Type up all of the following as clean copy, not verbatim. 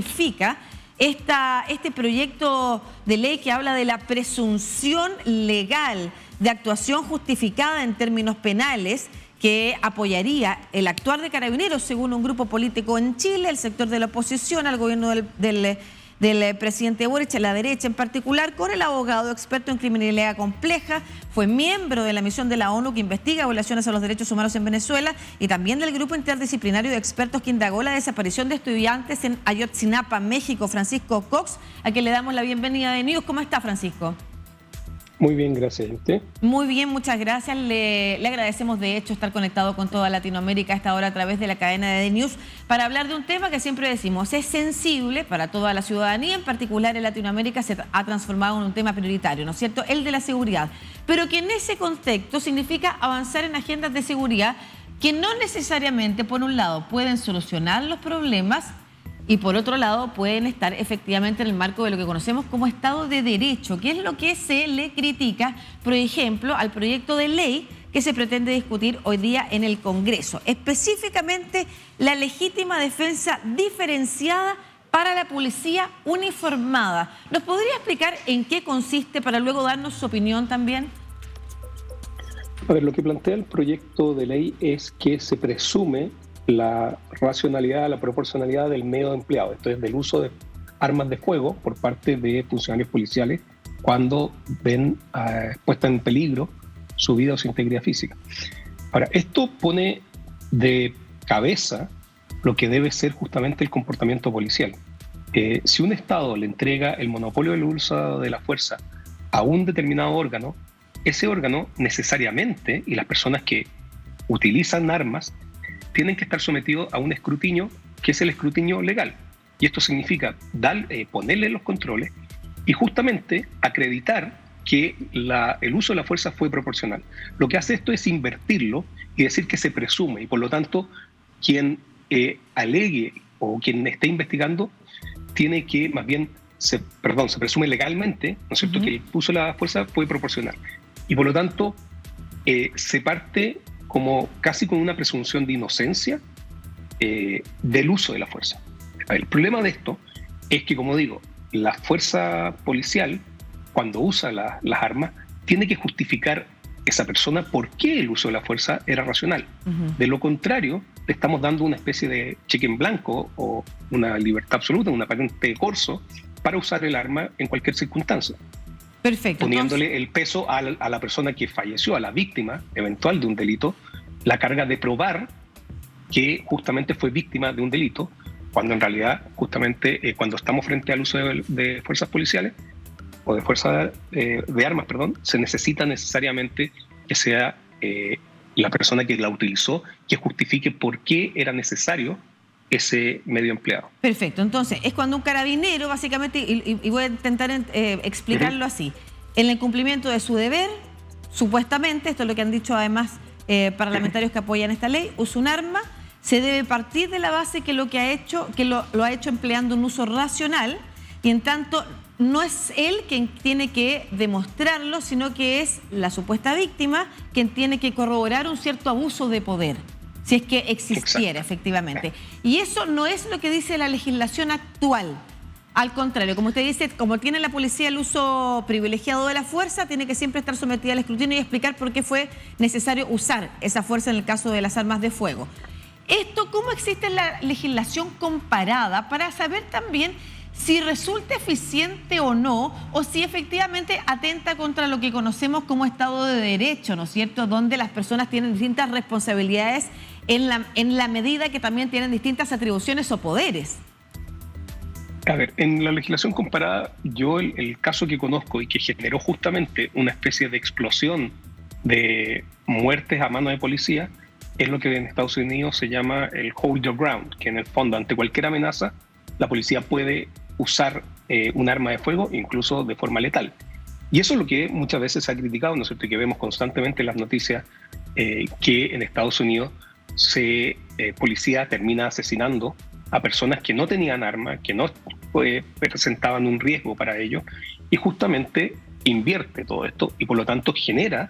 significa este proyecto de ley que habla de la presunción legal de actuación justificada en términos penales que apoyaría el actuar de Carabineros según un grupo político en Chile, el sector de la oposición al gobierno del presidente Boric, la derecha en particular, con el abogado experto en criminalidad compleja, fue miembro de la misión de la ONU que investiga violaciones a los derechos humanos en Venezuela y también del grupo interdisciplinario de expertos que indagó la desaparición de estudiantes en Ayotzinapa, México, Francisco Cox, a quien le damos la bienvenida de News. ¿Cómo está, Francisco? Muy bien, gracias. ¿Y usted? Muy bien, muchas gracias. Le agradecemos, de hecho, estar conectado con toda Latinoamérica a esta hora a través de la cadena de News para hablar de un tema que siempre decimos es sensible para toda la ciudadanía, en particular en Latinoamérica se ha transformado en un tema prioritario, ¿no es cierto?, el de la seguridad, pero que en ese contexto significa avanzar en agendas de seguridad que no necesariamente, por un lado, pueden solucionar los problemas y por otro lado pueden estar efectivamente en el marco de lo que conocemos como Estado de Derecho, que es lo que se le critica, por ejemplo, al proyecto de ley que se pretende discutir hoy día en el Congreso. Específicamente, la legítima defensa diferenciada para la policía uniformada. ¿Nos podría explicar en qué consiste para luego darnos su opinión también? A ver, lo que plantea el proyecto de ley es que se presume la racionalidad, la proporcionalidad del medio empleado, esto es del uso de armas de fuego por parte de funcionarios policiales cuando ven puesta en peligro su vida o su integridad física. Ahora, esto pone de cabeza lo que debe ser justamente el comportamiento policial. Si un Estado le entrega el monopolio del uso de la fuerza a un determinado órgano, ese órgano necesariamente, y las personas que utilizan armas, tienen que estar sometidos a un escrutinio que es el escrutinio legal. Y esto significa ponerle los controles y justamente acreditar que el uso de la fuerza fue proporcional. Lo que hace esto es invertirlo y decir que se presume, y por lo tanto quien alegue o quien esté investigando tiene que más bien, se presume legalmente, ¿no es cierto?, que el uso de la fuerza fue proporcional. Y por lo tanto se parte como casi con una presunción de inocencia del uso de la fuerza. El problema de esto es que, como digo, la fuerza policial, cuando usa las armas, tiene que justificar esa persona por qué el uso de la fuerza era racional. De lo contrario, le estamos dando una especie de cheque en blanco o una libertad absoluta, una patente corso para usar el arma en cualquier circunstancia. Perfecto. Poniéndole entonces el peso a la persona que falleció, a la víctima eventual de un delito, la carga de probar que justamente fue víctima de un delito, cuando en realidad justamente cuando estamos frente al uso de fuerzas policiales o de fuerzas de armas, se necesita necesariamente que sea la persona que la utilizó que justifique por qué era necesario ese medio empleado. Perfecto, entonces es cuando un carabinero básicamente, y voy a intentar explicarlo así, en el cumplimiento de su deber, supuestamente, esto es lo que han dicho además parlamentarios que apoyan esta ley, usa un arma, se debe partir de la base que lo que ha hecho, que lo ha hecho empleando un uso racional, y en tanto no es él quien tiene que demostrarlo, sino que es la supuesta víctima quien tiene que corroborar un cierto abuso de poder, si es que existiera. Exacto. Efectivamente. Y eso no es lo que dice la legislación actual. Al contrario, como usted dice, como tiene la policía el uso privilegiado de la fuerza, tiene que siempre estar sometida al escrutinio y explicar por qué fue necesario usar esa fuerza en el caso de las armas de fuego. Esto, ¿cómo existe en la legislación comparada para saber también si resulta eficiente o no, o si efectivamente atenta contra lo que conocemos como Estado de Derecho, ¿no es cierto?, donde las personas tienen distintas responsabilidades en la medida que también tienen distintas atribuciones o poderes? A ver, en la legislación comparada, yo el caso que conozco y que generó justamente una especie de explosión de muertes a mano de policía es lo que en Estados Unidos se llama el hold your ground, que en el fondo, ante cualquier amenaza, la policía puede usar un arma de fuego, incluso de forma letal. Y eso es lo que muchas veces se ha criticado, ¿no es cierto?, y que vemos constantemente en las noticias, que en Estados Unidos policía termina asesinando a personas que no tenían armas, que no presentaban un riesgo para ellos, y justamente invierte todo esto y por lo tanto genera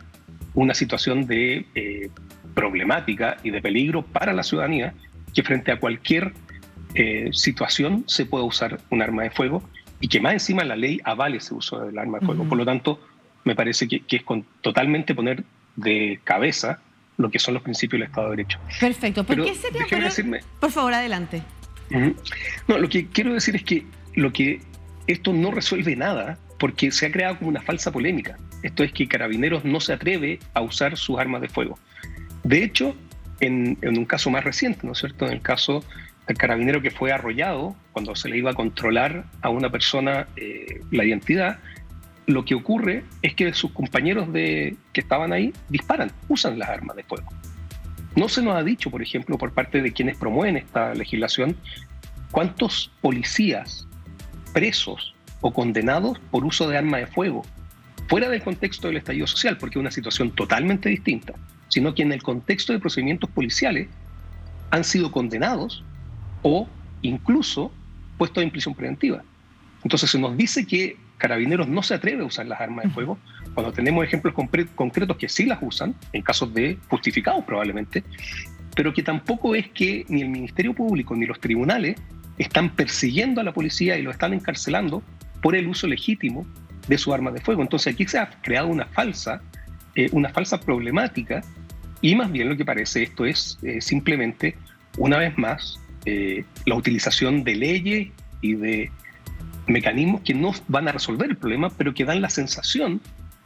una situación de problemática y de peligro para la ciudadanía que frente a cualquier situación se pueda usar un arma de fuego y que más encima la ley avale ese uso del arma de fuego. Por lo tanto, me parece que es totalmente poner de cabeza lo que son los principios del Estado de Derecho. Perfecto. ¿Por qué sería? Por favor, adelante. No, lo que quiero decir es que esto no resuelve nada porque se ha creado como una falsa polémica. Esto es que Carabineros no se atreve a usar sus armas de fuego. De hecho, en un caso más reciente, ¿no es cierto? En el caso del carabinero que fue arrollado cuando se le iba a controlar a una persona la identidad, lo que ocurre es que sus compañeros que estaban ahí disparan, usan las armas de fuego. No se nos ha dicho, por ejemplo, por parte de quienes promueven esta legislación, cuántos policías presos o condenados por uso de arma de fuego, fuera del contexto del estallido social, porque es una situación totalmente distinta, sino que en el contexto de procedimientos policiales han sido condenados o incluso puestos en prisión preventiva. Entonces se nos dice que Carabineros no se atreve a usar las armas de fuego, cuando tenemos ejemplos concretos que sí las usan, en casos de justificados probablemente, pero que tampoco es que ni el Ministerio Público ni los tribunales están persiguiendo a la policía y lo están encarcelando por el uso legítimo de sus armas de fuego. Entonces aquí se ha creado una falsa problemática y más bien lo que parece esto es simplemente, una vez más, la utilización de leyes y de mecanismos que no van a resolver el problema, pero que dan la sensación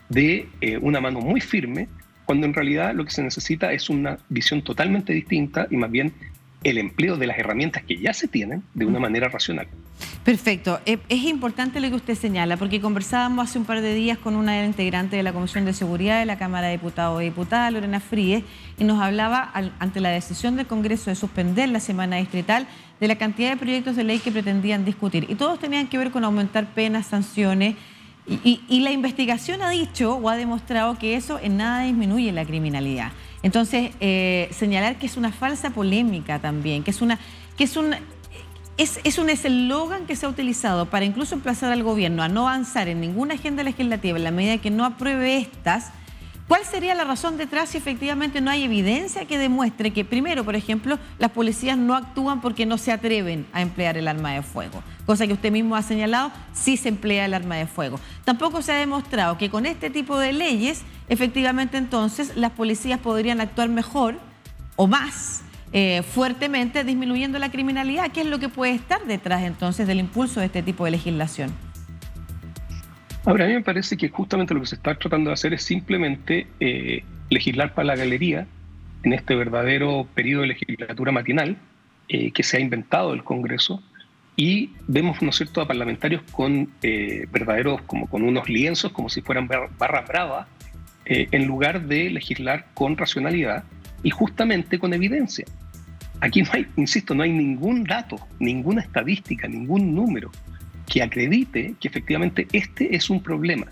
de una mano muy firme, cuando en realidad lo que se necesita es una visión totalmente distinta y más bien el empleo de las herramientas que ya se tienen de una manera racional. Perfecto. Es importante lo que usted señala, porque conversábamos hace un par de días con una integrante de la Comisión de Seguridad de la Cámara de Diputados y Diputadas, Lorena Fríes, y nos hablaba ante la decisión del Congreso de suspender la semana distrital de la cantidad de proyectos de ley que pretendían discutir. Y todos tenían que ver con aumentar penas, sanciones, y la investigación ha dicho o ha demostrado que eso en nada disminuye la criminalidad. Entonces, señalar que es una falsa polémica también, que es un eslogan que se ha utilizado para incluso emplazar al gobierno a no avanzar en ninguna agenda legislativa en la medida que no apruebe estas. ¿Cuál sería la razón detrás si efectivamente no hay evidencia que demuestre que, primero, por ejemplo, las policías no actúan porque no se atreven a emplear el arma de fuego? Cosa que usted mismo ha señalado, sí se emplea el arma de fuego. Tampoco se ha demostrado que con este tipo de leyes, efectivamente entonces, las policías podrían actuar mejor o más fuertemente disminuyendo la criminalidad. ¿Qué es lo que puede estar detrás entonces del impulso de este tipo de legislación? Ahora, a mí me parece que justamente lo que se está tratando de hacer es simplemente legislar para la galería en este verdadero periodo de legislatura matinal que se ha inventado el Congreso, y vemos, ¿no es cierto?, a parlamentarios con verdaderos, como con unos lienzos, como si fueran barras bravas, en lugar de legislar con racionalidad y justamente con evidencia. Aquí no hay, insisto, no hay ningún dato, ninguna estadística, ningún número que acredite que efectivamente este es un problema.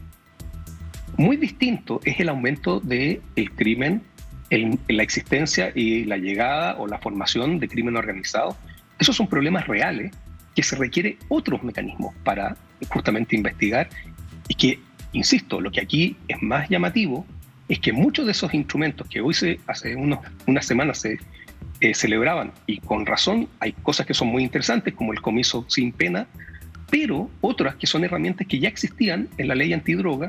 Muy distinto es el aumento del crimen, la existencia y la llegada o la formación de crimen organizado. Esos son problemas reales que se requiere otros mecanismos para justamente investigar, y que, insisto, lo que aquí es más llamativo es que muchos de esos instrumentos que hoy hace unas semanas se celebraban, y con razón, hay cosas que son muy interesantes como el comiso sin pena, pero otras que son herramientas que ya existían en la ley antidroga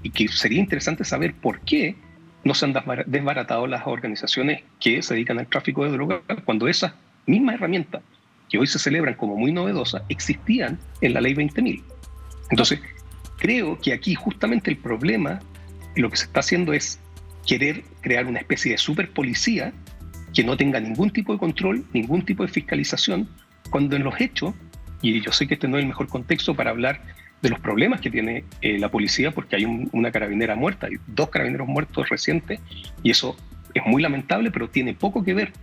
y que sería interesante saber por qué no se han desbaratado las organizaciones que se dedican al tráfico de drogas, cuando esas mismas herramientas que hoy se celebran como muy novedosas existían en la ley 20.000. Entonces, creo que aquí justamente el problema, lo que se está haciendo es querer crear una especie de superpolicía que no tenga ningún tipo de control, ningún tipo de fiscalización, cuando en los hechos, y yo sé que este no es el mejor contexto para hablar de los problemas que tiene la policía, porque hay una carabinera muerta, hay 2 carabineros muertos recientes, y eso es muy lamentable, pero tiene poco que ver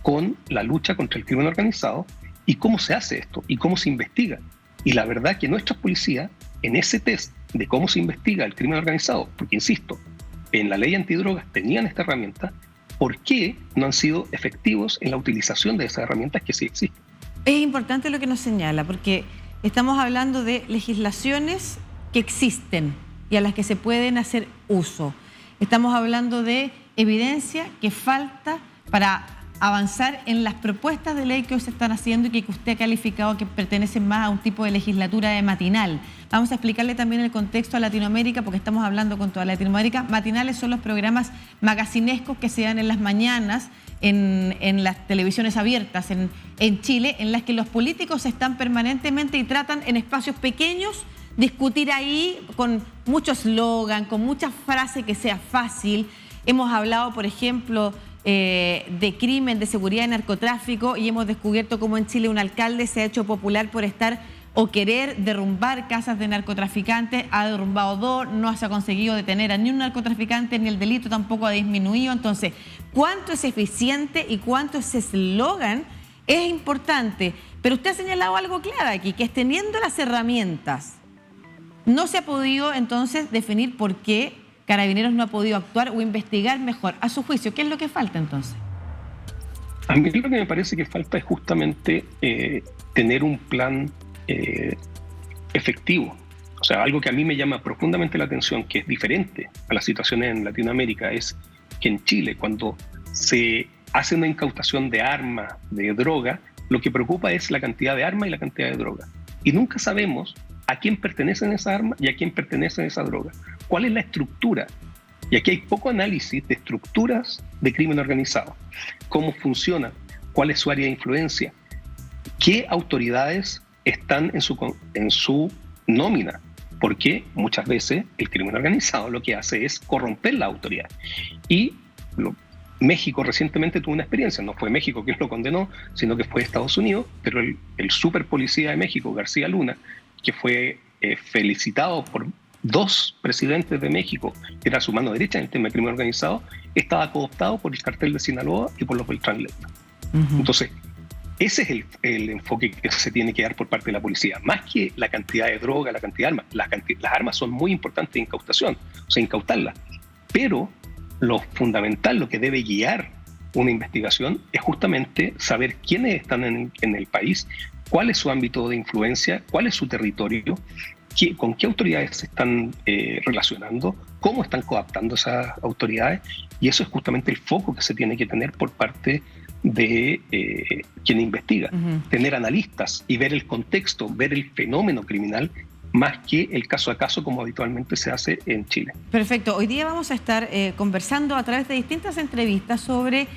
con la lucha contra el crimen organizado y cómo se hace esto y cómo se investiga. Y la verdad que nuestras policías, en ese test de cómo se investiga el crimen organizado, porque insisto, en la ley antidrogas tenían esta herramienta, ¿por qué no han sido efectivos en la utilización de esas herramientas que sí existen? Es importante lo que nos señala, porque estamos hablando de legislaciones que existen y a las que se pueden hacer uso. Estamos hablando de evidencia que falta para avanzar en las propuestas de ley que hoy se están haciendo y que usted ha calificado que pertenecen más a un tipo de legislatura de matinal. Vamos a explicarle también el contexto a Latinoamérica, porque estamos hablando con toda Latinoamérica. Matinales son los programas magacinescos que se dan en las mañanas en las televisiones abiertas en Chile, en las que los políticos están permanentemente y tratan en espacios pequeños discutir ahí con mucho eslogan, con muchas frases que sea fácil. Hemos hablado, por ejemplo, de crimen, de seguridad y narcotráfico, y hemos descubierto cómo en Chile un alcalde se ha hecho popular por estar o querer derrumbar casas de narcotraficantes. Ha derrumbado 2, no se ha conseguido detener a ni un narcotraficante, ni el delito tampoco ha disminuido. Entonces, ¿cuánto es eficiente y cuánto ese eslogan es importante? Pero usted ha señalado algo clave aquí, que es teniendo las herramientas, no se ha podido entonces definir por qué Carabineros no ha podido actuar o investigar mejor. A su juicio, ¿qué es lo que falta entonces? A mí lo que me parece que falta es justamente tener un plan efectivo. O sea, algo que a mí me llama profundamente la atención, que es diferente a las situaciones en Latinoamérica, es que en Chile, cuando se hace una incautación de armas, de droga, lo que preocupa es la cantidad de armas y la cantidad de droga. Y nunca sabemos a quién pertenecen esas armas y a quién pertenece esa droga. ¿Cuál es la estructura? Y aquí hay poco análisis de estructuras de crimen organizado. ¿Cómo funciona? ¿Cuál es su área de influencia? ¿Qué autoridades están en su nómina? Porque muchas veces el crimen organizado lo que hace es corromper la autoridad. Y México recientemente tuvo una experiencia. No fue México quien lo condenó, sino que fue Estados Unidos, pero el super policía de México, García Luna, que fue felicitado por 2 presidentes de México, que era su mano derecha en el tema de crimen organizado, estaba cooptado por el cartel de Sinaloa y por los Beltrán Leiva. Entonces, ese es el enfoque que se tiene que dar por parte de la policía. Más que la cantidad de droga, la cantidad de armas. Las armas son muy importantes de incautación, o sea, incautarlas. Pero lo fundamental, lo que debe guiar una investigación, es justamente saber quiénes están en el país, cuál es su ámbito de influencia, cuál es su territorio, con qué autoridades se están relacionando, cómo están coaptando esas autoridades, y eso es justamente el foco que se tiene que tener por parte de quien investiga. Tener analistas y ver el contexto, ver el fenómeno criminal, más que el caso a caso como habitualmente se hace en Chile. Perfecto. Hoy día vamos a estar conversando a través de distintas entrevistas sobre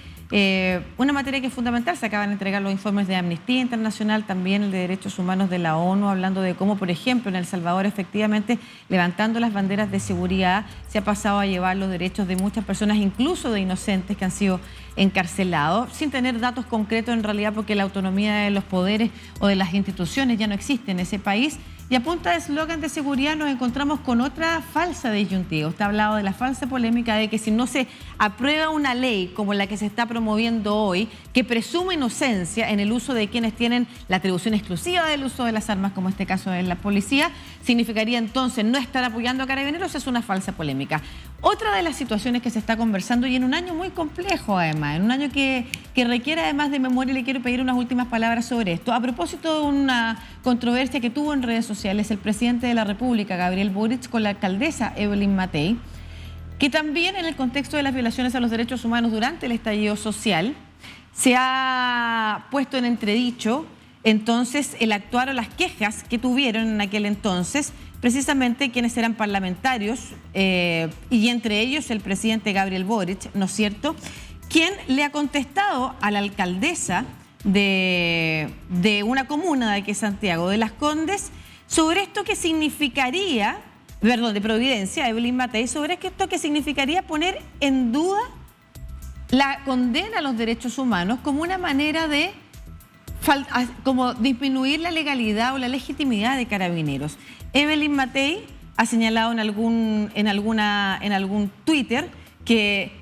una materia que es fundamental. Se acaban de entregar los informes de Amnistía Internacional, también el de Derechos Humanos de la ONU, hablando de cómo, por ejemplo, en El Salvador, efectivamente, levantando las banderas de seguridad, se ha pasado a llevar los derechos de muchas personas, incluso de inocentes que han sido encarcelados, sin tener datos concretos en realidad, porque la autonomía de los poderes o de las instituciones ya no existe en ese país. Y a punta de eslogan de seguridad nos encontramos con otra falsa disyuntiva. Usted ha hablado de la falsa polémica de que si no se aprueba una ley como la que se está promoviendo hoy, que presume inocencia en el uso de quienes tienen la atribución exclusiva del uso de las armas, como este caso de la policía, significaría entonces no estar apoyando a Carabineros. Es una falsa polémica. Otra de las situaciones que se está conversando, y en un año muy complejo además, en un año que requiere además de memoria, le quiero pedir unas últimas palabras sobre esto. A propósito de una controversia que tuvo en redes sociales el presidente de la República, Gabriel Boric, con la alcaldesa Evelyn Matei, que también en el contexto de las violaciones a los derechos humanos durante el estallido social se ha puesto en entredicho entonces el actuar o las quejas que tuvieron en aquel entonces precisamente quienes eran parlamentarios y entre ellos el presidente Gabriel Boric, ¿no es cierto?, quien le ha contestado a la alcaldesa de una comuna de aquí Santiago de Las Condes sobre esto que significaría, perdón, de Providencia, Evelyn Matei, sobre esto que significaría poner en duda la condena a los derechos humanos como una manera de como disminuir la legalidad o la legitimidad de Carabineros. Evelyn Matei ha señalado en algún Twitter que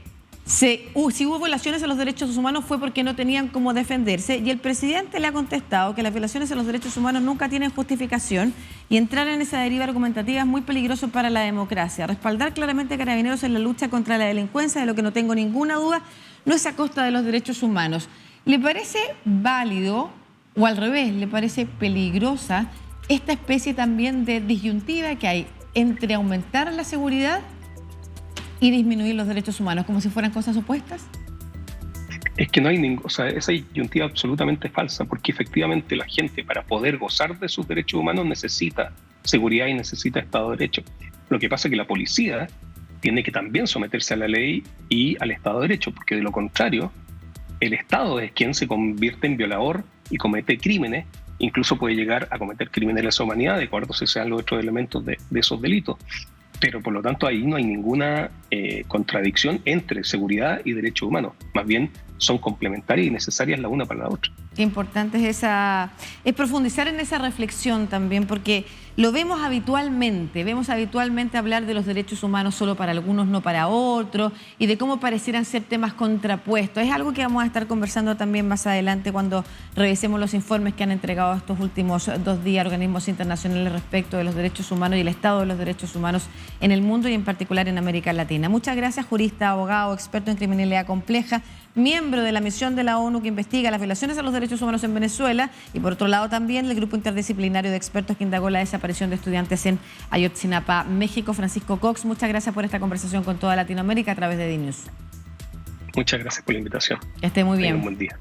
si hubo violaciones a los derechos humanos fue porque no tenían cómo defenderse, y el presidente le ha contestado que las violaciones a los derechos humanos nunca tienen justificación y entrar en esa deriva argumentativa es muy peligroso para la democracia. Respaldar claramente a Carabineros en la lucha contra la delincuencia, de lo que no tengo ninguna duda, no es a costa de los derechos humanos. ¿Le parece válido o al revés, le parece peligrosa esta especie también de disyuntiva que hay entre aumentar la seguridad y disminuir los derechos humanos, como si fueran cosas opuestas? Es que no hay ningún, o sea, esa disyuntiva absolutamente falsa, porque efectivamente la gente para poder gozar de sus derechos humanos necesita seguridad y necesita Estado de Derecho. Lo que pasa es que la policía tiene que también someterse a la ley y al Estado de Derecho, porque de lo contrario, el Estado es quien se convierte en violador y comete crímenes, incluso puede llegar a cometer crímenes de lesa humanidad, de acuerdo si sean los otros elementos de esos delitos. Pero por lo tanto ahí no hay ninguna contradicción entre seguridad y derechos humanos. Más bien son complementarias y necesarias la una para la otra. Qué importante es profundizar en esa reflexión también, porque lo vemos habitualmente hablar de los derechos humanos solo para algunos, no para otros, y de cómo parecieran ser temas contrapuestos. Es algo que vamos a estar conversando también más adelante cuando revisemos los informes que han entregado estos últimos 2 días organismos internacionales respecto de los derechos humanos y el estado de los derechos humanos en el mundo y en particular en América Latina. Muchas gracias, jurista, abogado, experto en criminalidad compleja, miembro de la misión de la ONU que investiga las violaciones a los derechos humanos en Venezuela y por otro lado también el grupo interdisciplinario de expertos que indagó la desaparición de estudiantes en Ayotzinapa, México. Francisco Cox, muchas gracias por esta conversación con toda Latinoamérica a través de DNews. Muchas gracias por la invitación. Que esté muy bien. Tenga un buen día.